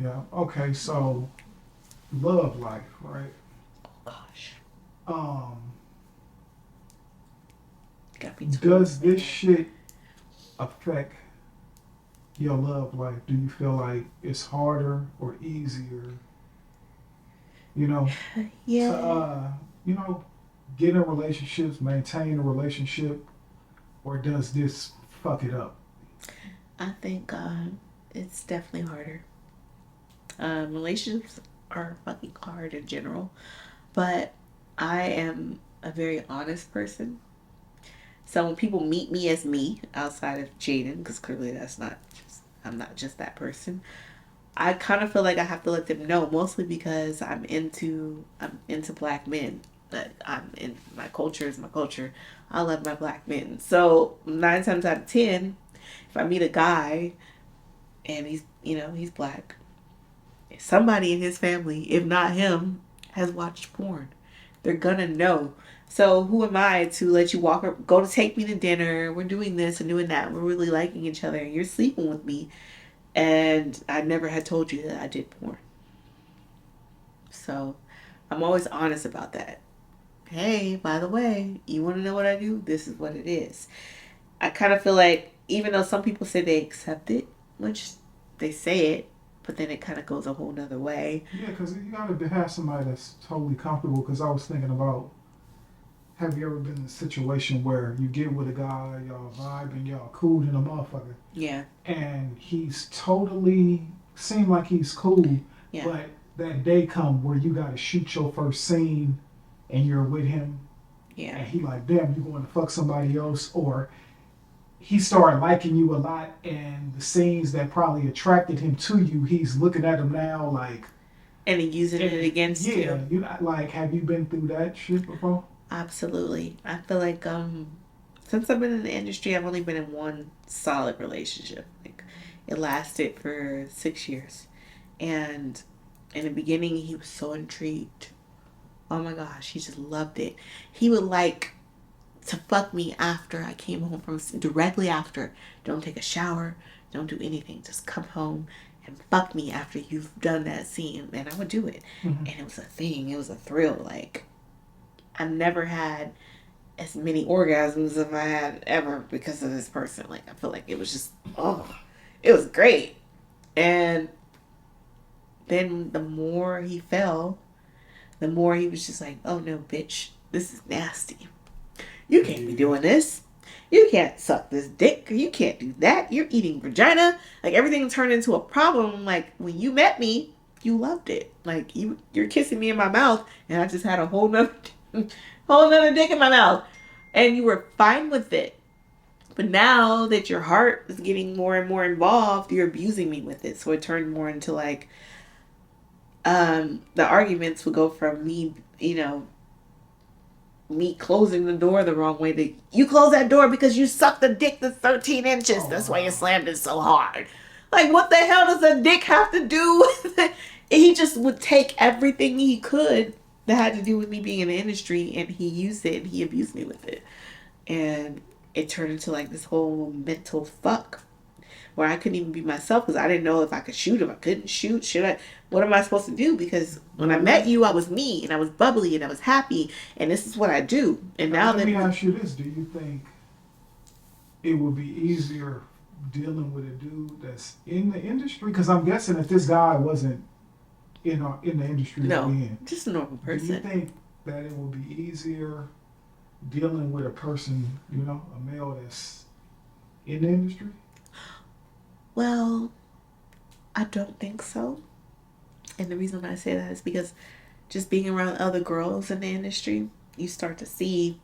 Yeah. Okay. So, love life, right? Gosh, Um, got me twisted does this there. shit affect your love life? Do you feel like it's harder or easier, you know, to Yeah, you know, get in relationships, maintain a relationship, or does this fuck it up? I think it's definitely harder. Relationships are fucking hard in general, but I am a very honest person. So when people meet me as me outside of Jayden, because clearly that's not just, I'm not just that person. I kind of feel like I have to let them know, mostly because I'm into black men. That I'm in my culture is my culture. I love my black men. So 9 times out of 10, if I meet a guy and he's black, somebody in his family, if not him, has watched porn. They're gonna know. So who am I to let you walk or go to take me to dinner? We're doing this and doing that. We're really liking each other. And you're sleeping with me, and I never had told you that I did porn. So I'm always honest about that. Hey, by the way, you want to know what I do? This is what it is. I kind of feel like even though some people say they accept it, which they say it, but then it kind of goes a whole nother way. Yeah, because you gotta have somebody that's totally comfortable. Because I was thinking about, have you ever been in a situation where you get with a guy, y'all vibe and y'all cool in a motherfucker, Yeah, and he's totally seem like he's cool, yeah, but that day come where you gotta shoot your first scene, and you're with him, yeah. and he like, damn, you going to fuck somebody else, or he started liking you a lot, and the scenes that probably attracted him to you, he's looking at them now like, And then using it and against yeah, you. you like, have you been through that shit before? Absolutely. I feel like since I've been in the industry, I've only been in one solid relationship. Like it lasted for 6 years. And in the beginning he was so intrigued. Oh my gosh, he just loved it. He would like to fuck me after I came home from directly after. Don't take a shower, don't do anything. Just come home and fuck me after you've done that scene. And I would do it. Mm-hmm. And it was a thing. It was a thrill. Like I've never had as many orgasms as I had ever because of this person. Like I feel like it was just it was great. And then the more he fell, the more he was just like, oh no, bitch, this is nasty. You can't be Yeah. doing this. You can't suck this dick. You can't do that. You're eating vagina. Like everything turned into a problem. Like when you met me, you loved it. Like you're kissing me in my mouth, and I just had a whole nother dick in my mouth, and you were fine with it. But now that your heart is getting more and more involved, you're abusing me with it. So it turned more into like the arguments would go from me closing the door the wrong way. That you close that door because you sucked the dick that's 13 inches. Oh That's why you wow. slammed it so hard. Like, what the hell does a dick have to do with it? He just would take everything he could that had to do with me being in the industry and he used it and he abused me with it. And it turned into like this whole mental fuck where I couldn't even be myself because I didn't know if I could shoot, if I couldn't shoot. Should I? What am I supposed to do? Because when I Well, met you, I was me and I was bubbly and I was happy, and this is what I do. And now now let that me ask you this: do you think it would be easier dealing with a dude that's in the industry? Because I'm guessing if this guy wasn't in the industry that we no, in, just a normal do you person. think that it would be easier dealing with a person, a male that's in the industry? Well, I don't think so. And the reason I say that is because just being around other girls in the industry, you start to see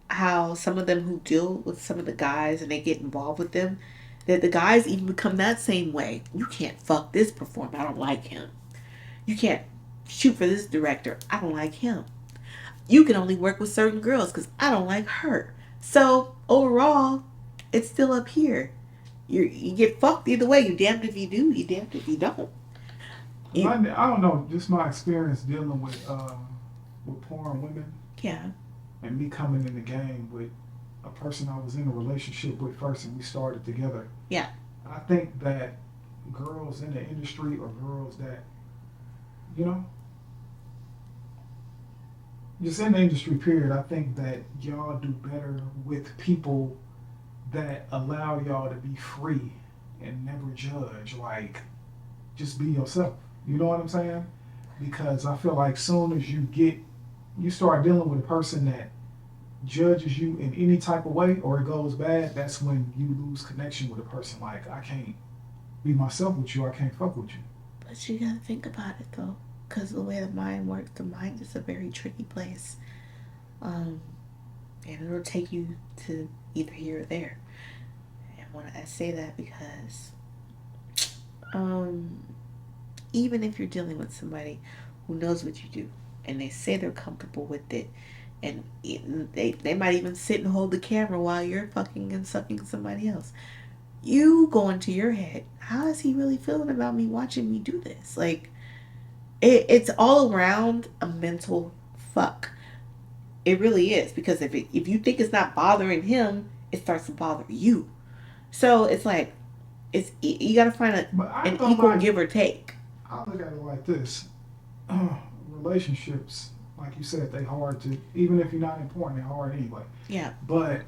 how some of them who deal with some of the guys and they get involved with them, that the guys even become that same way. You can't fuck this performer. I don't like him. You can't shoot for this director. I don't like him. You can only work with certain girls because I don't like her. So overall, it's still up here. You get fucked either way. You damned if you do. You damned if you don't. Because You I don't know, just my experience dealing with porn women, yeah and me coming in the game with a person I was in a relationship with first, and we started together. yeah I think that girls in the industry or girls that, you know, just in the industry, period, I think that y'all do better with people that allow y'all to be free and never judge. Like, just be yourself. You know what I'm saying? Because I feel like soon as you start dealing with a person that judges you in any type of way or it goes bad, that's when you lose connection with a person. Like, I can't be myself with you. I can't fuck with you. But you gotta think about it though, because the way the mind works, the mind is a very tricky place. Um, and it'll take you to either here or there. And when I say that because, um, even if you're dealing with somebody who knows what you do, and they say they're comfortable with it, and they might even sit and hold the camera while you're fucking and sucking somebody else. You go into your head, how is he really feeling about me watching me do this? Like, it's all around a mental fuck. It really is, because if you think it's not bothering him, it starts to bother you. So it's like you got to find But I an ain't gonna equal lie, give or take. I look at it like this. Relationships, like you said, they hard to, even if you're not important, they're hard anyway. Yeah. But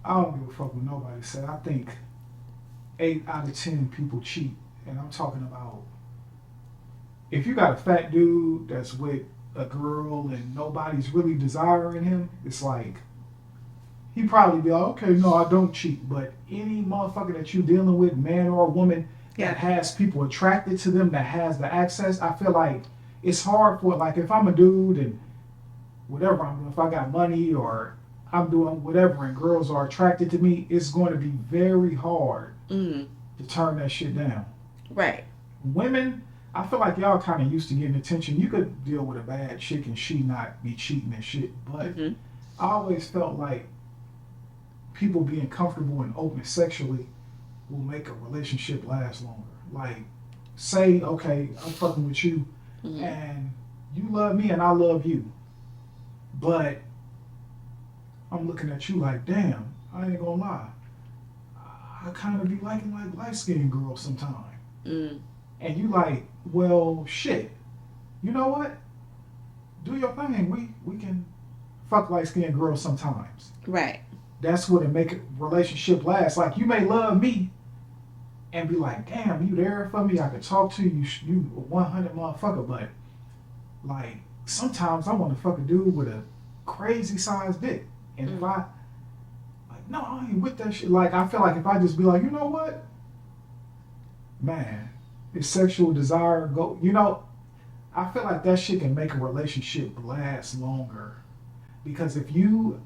I don't give a fuck what nobody said. I think 8 out of 10 people cheat. And I'm talking about if you got a fat dude that's with a girl and nobody's really desiring him, it's like he probably be like, okay, no, I don't cheat. But any motherfucker that you dealing with, man or woman, Yeah. that has people attracted to them, that has the access, I feel like it's hard for, like, if I'm a dude and whatever I'm doing, if I got money or I'm doing whatever and girls are attracted to me, it's going to be very hard Mm. to turn that shit down. Right. Women, I feel like y'all kind of used to getting attention. You could deal with a bad chick and she not be cheating and shit, but Mm-hmm. I always felt like people being comfortable and open sexually will make a relationship last longer. Like, say, okay, I'm fucking with you Mm-hmm. and you love me and I love you, but I'm looking at you like, damn, I ain't gonna lie. I kind of be liking like light skinned girls sometimes. Mm. And you like, well, shit. You know what? Do your thing. We can fuck light skinned girls sometimes. Right. That's what it make a relationship last. Like, you may love me and be like, damn, you there for me. I could talk to you. You 100 motherfucker. But like, sometimes I want to fuck a dude with a crazy sized dick. And if Mm. I like, no, I ain't with that shit. Like, I feel like if I just be like, you know what, man, his sexual desire go. You know, I feel like that shit can make a relationship last longer. Because if you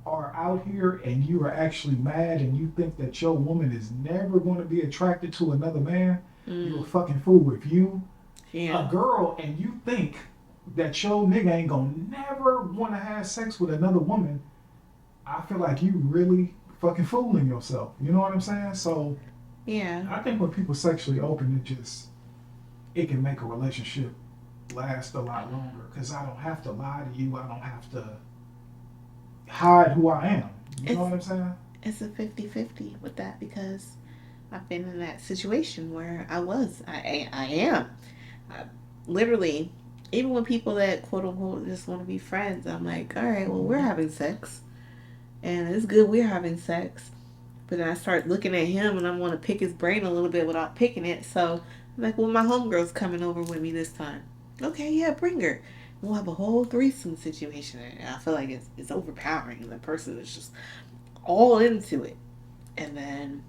are out here and you are actually mad and you think that your woman is never going to be attracted to another man, you're a Mm. fucking fool. If you a Yeah. girl and you think that your nigga ain't gonna never want to have sex with another woman, I feel like you really fucking fooling yourself. You know what I'm saying? So Yeah. I think when people sexually open, it can make a relationship last a lot longer because I don't have to lie to you. I don't have to hide who I am. You know It's what I'm saying? it's a 50-50 with that, because I've been in that situation where I am. I, literally, even with people that quote unquote just want to be friends, I'm like, all right, well, we're having sex, and it's good we're having sex. But then I start looking at him, and I want to pick his brain a little bit without picking it. So I'm like, well, my homegirl's coming over with me this time. Okay, yeah, bring her. We'll have a whole threesome situation, and I feel like it's overpowering. The person is just all into it, and then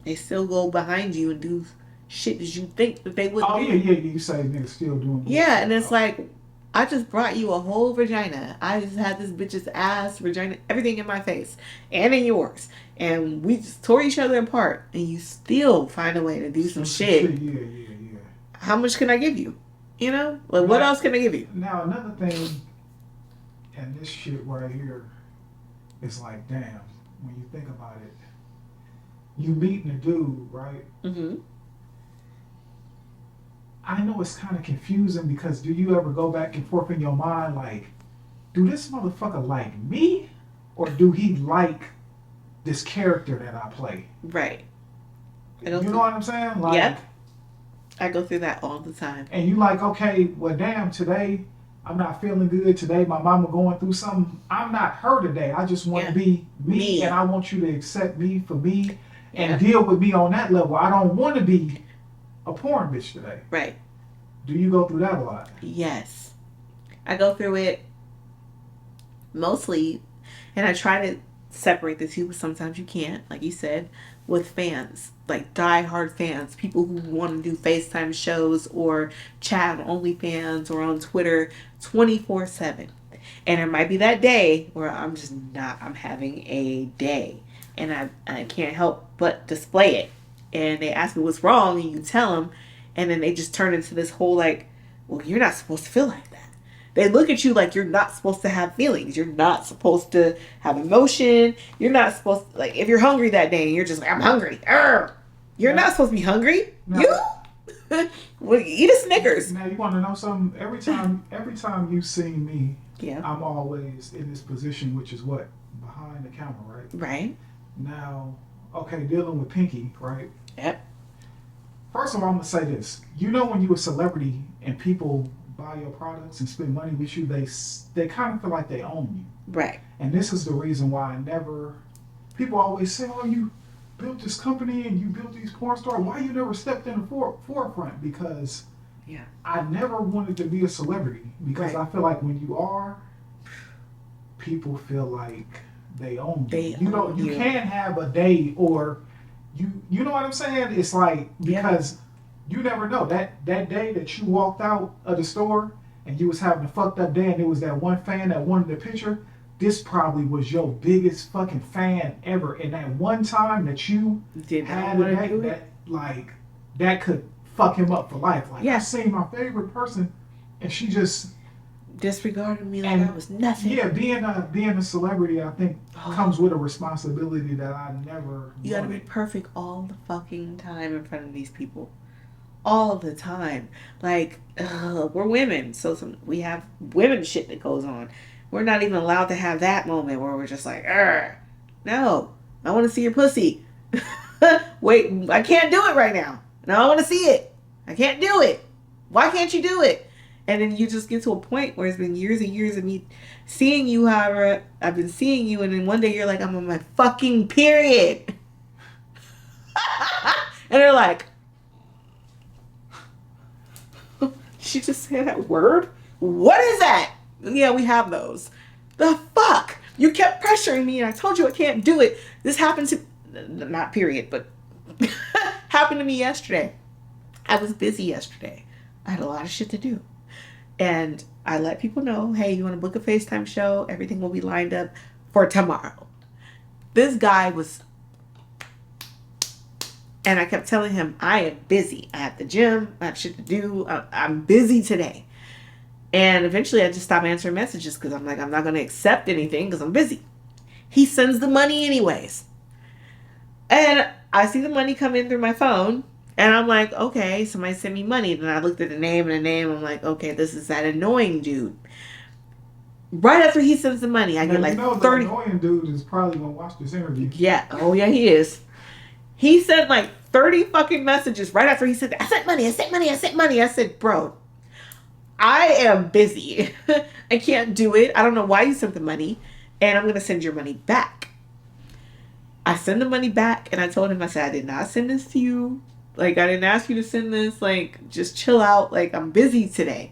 they still go behind you and do shit that you think that they wouldn't Oh yeah, do. yeah. You say niggas still doing Yeah, bullshit. and it's Oh, like, I just brought you a whole vagina. I just had this bitch's ass, vagina, everything in my face and in yours. And we just tore each other apart. And you still find a way to do some some shit. shit. Yeah, yeah, yeah. How much can I give you? You know? Like, what Now, else can I give you? now another thing, and this shit right here is like, damn. When you think about it, you meeting a dude, right? Mm-hmm. I know it's kind of confusing because do you ever go back and forth in your mind like, do this motherfucker like me, or do he like this character that I play? Right. I go You know what I'm saying? Like, yep. I go through that all the time. and you like, okay, well, damn, today I'm not feeling good. Today my mama going through something. I'm not her today. I just want to Yeah. be me, and Me. I want you to accept me for me and Yeah. deal with me on that level. I don't want to be a porn bitch today. Right. Do you go through that a lot? Yes. I go through it mostly, and I try to separate the two, but sometimes you can't, like you said, with fans, like die-hard fans, people who want to do FaceTime shows or chat on OnlyFans or on Twitter 24/7. And it might be that day where I'm just not, I'm having a day and I can't help but display it. And they ask me what's wrong, and you tell them, and then they just turn into this whole like, well, you're not supposed to feel like that. They look at you like you're not supposed to have feelings. You're not supposed to have emotion. You're not supposed to, like, if you're hungry that day and you're just like, I'm hungry. Arr! You're Now, not supposed to be hungry. now, You? Well, eat a Snickers. now you want to know something? Every time you see me, Yeah. I'm always in this position, which is what, behind the camera, right? Right. Now, okay, dealing with Pinky, right? Yep. First of all, I'm gonna say this. You know, when you're a celebrity and people buy your products and spend money with you, they kind of feel like they own you. Right. And this is the reason why I never. People always say, "Oh, you built this company and you built these porn stars. Why you never stepped in the forefront?" Because Yeah. I never wanted to be a celebrity. Because Right. I feel like when you are, people feel like they own you. They You know, own you you. can't have a day or you know what I'm saying? It's like Yeah. because you never know that day that you walked out of the store and you was having a fucked up day and there was that one fan that wanted the picture. This probably was your biggest fucking fan ever, and that one time that you Did not had a want to day do that it. like that could fuck him up for life. Like Yeah. I seen my favorite person, and she just Disregarded me like and I was nothing. yeah, being a celebrity, I think Oh. comes with a responsibility that I never. You gotta be wanted. perfect all the fucking time in front of these people. All the time. Like, we're women, so we have women shit that goes on. We're not even allowed to have that moment where we're just like, no, I want to see your pussy. Wait, I can't do it right now. No, I want to see it. I can't do it. Why can't you do it? And then you just get to a point where it's been years and years of me seeing you, however, I've been seeing you, and then one day you're like, I'm on my fucking period. And they're like, she just said that word? What is that? Yeah, we have those. The fuck? You kept pressuring me and I told you I can't do it. This happened to, not period, but happened to me yesterday. I was busy yesterday. I had a lot of shit to do. And I let people know, hey, you want to book a FaceTime show? Everything will be lined up for tomorrow. This guy was, and I kept telling him, I am busy. I have the gym. I have shit to do. I'm busy today. And eventually I just stopped answering messages because I'm like, I'm not going to accept anything because I'm busy. He sends the money anyways. And I see the money come in through my phone. And I'm like, okay, somebody sent me money. Then I looked at the name and the name. I'm like, okay, this is that annoying dude. Right after he sends the money, I get like 30. The annoying dude is probably gonna watch this interview. Yeah. Oh yeah, he is. He sent like 30 fucking messages right after he said that. I sent money. I sent money. I sent money. I said, bro, I am busy. I can't do it. I don't know why you sent the money, and I'm gonna send your money back. I send the money back, and I told him, I said, I did not send this to you. Like, I didn't ask you to send this. Like, just chill out. Like, I'm busy today.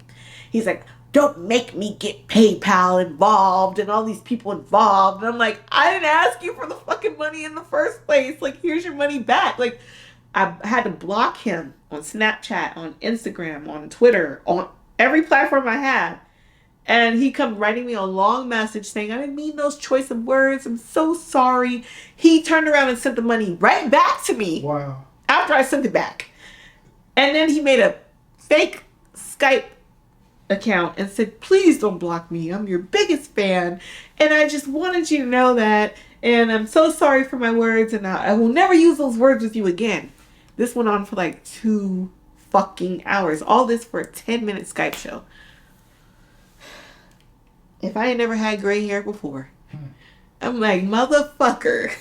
He's like, don't make me get PayPal involved and all these people involved. And I'm like, I didn't ask you for the fucking money in the first place. Like, here's your money back. Like, I had to block him on Snapchat, on Instagram, on Twitter, on every platform I had. And he come writing me a long message saying, I didn't mean those choice of words. I'm so sorry. He turned around and sent the money right back to me. Wow. After I sent it back. And then he made a fake Skype account and said, please don't block me. I'm your biggest fan. And I just wanted you to know that. And I'm so sorry for my words. And I will never use those words with you again. This went on for like 2 fucking hours. All this for a 10-minute Skype show. If I ain't never had gray hair before, I'm like, motherfucker,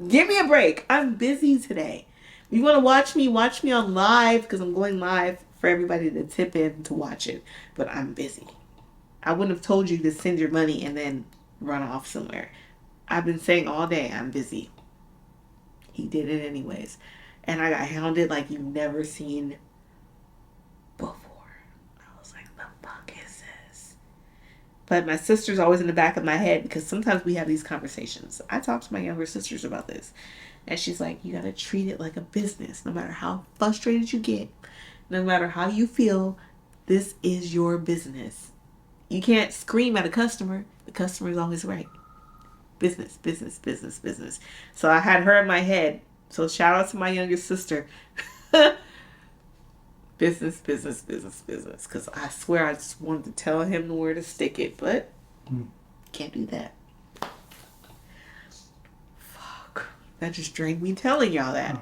give me a break. I'm busy today. You want to watch me on live because I'm going live for everybody to tip in to watch it. But I'm busy. I wouldn't have told you to send your money and then run off somewhere. I've been saying all day I'm busy. He did it anyways. And I got hounded like you've never seen before. I was like, the fuck is this? But my sister's always in the back of my head because sometimes we have these conversations. I talk to my younger sisters about this. And she's like, you gotta treat it like a business. No matter how frustrated you get, no matter how you feel, this is your business. You can't scream at a customer. The customer is always right. Business, business, business, business. So I had her in my head. So shout out to my younger sister. Business, business, business, business. Because I swear I just wanted to tell him where to stick it, but can't do that. Fuck. That just drained me telling y'all that.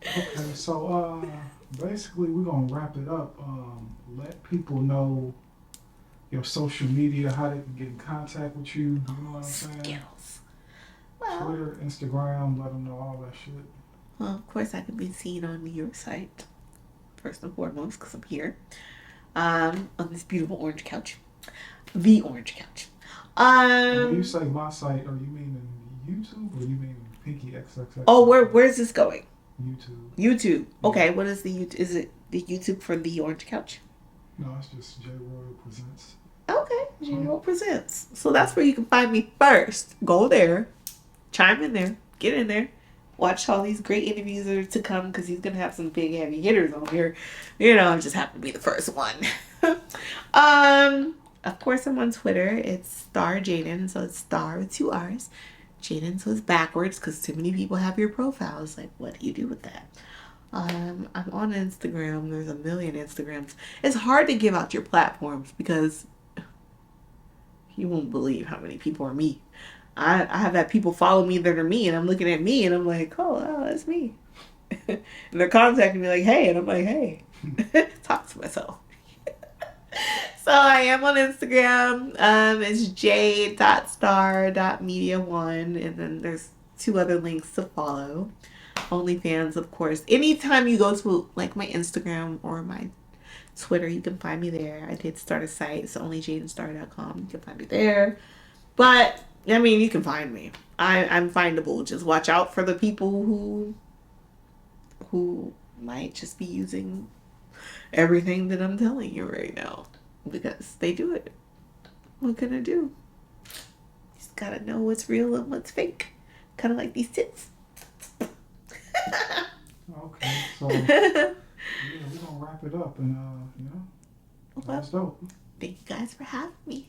Okay, so basically we're gonna wrap it up. Let people know your social media, how they can get in contact with you. You know what I'm saying? Skills. Well, Twitter, Instagram, let them know all that shit. Well, of course, I can be seen on your site, first and foremost, because I'm here on this beautiful orange couch. The orange couch. When you say my site, are you meaning YouTube or you mean Pinky XXX? Oh, where's this going? YouTube. YouTube. Okay, what is the YouTube? Is it the YouTube for the orange couch? No, it's just J Royal Presents. Okay, J Royal Presents. So that's where you can find me first. Go there, chime in there, get in there. Watch all these great interviews that are to come because he's going to have some big heavy hitters on here. You know, I just happen to be the first one. Of course, I'm on Twitter. It's Star Jayden. So it's Star with 2 R's. Jayden, so it's backwards because too many people have your profiles. Like, what do you do with that? I'm on Instagram. There's a million Instagrams. It's hard to give out your platforms because you won't believe how many people are me. I have had people follow me that are me, and I'm looking at me, and I'm like, oh, that's me. And they're contacting me like, hey, and I'm like, hey, talk to myself. So I am on Instagram. It's j.star.media1, and then there's 2 other links to follow. OnlyFans, of course. Anytime you go to like my Instagram or my Twitter, you can find me there. I did start a site. It's onlyjaydenstar.com. You can find me there. But I mean, you can find me. I'm findable. Just watch out for the people who might just be using everything that I'm telling you right now because they do it. What can I do? Just gotta know what's real and what's fake. Kind of like these tits. Okay, so yeah, we're gonna wrap it up, and that's dope. Thank you guys for having me.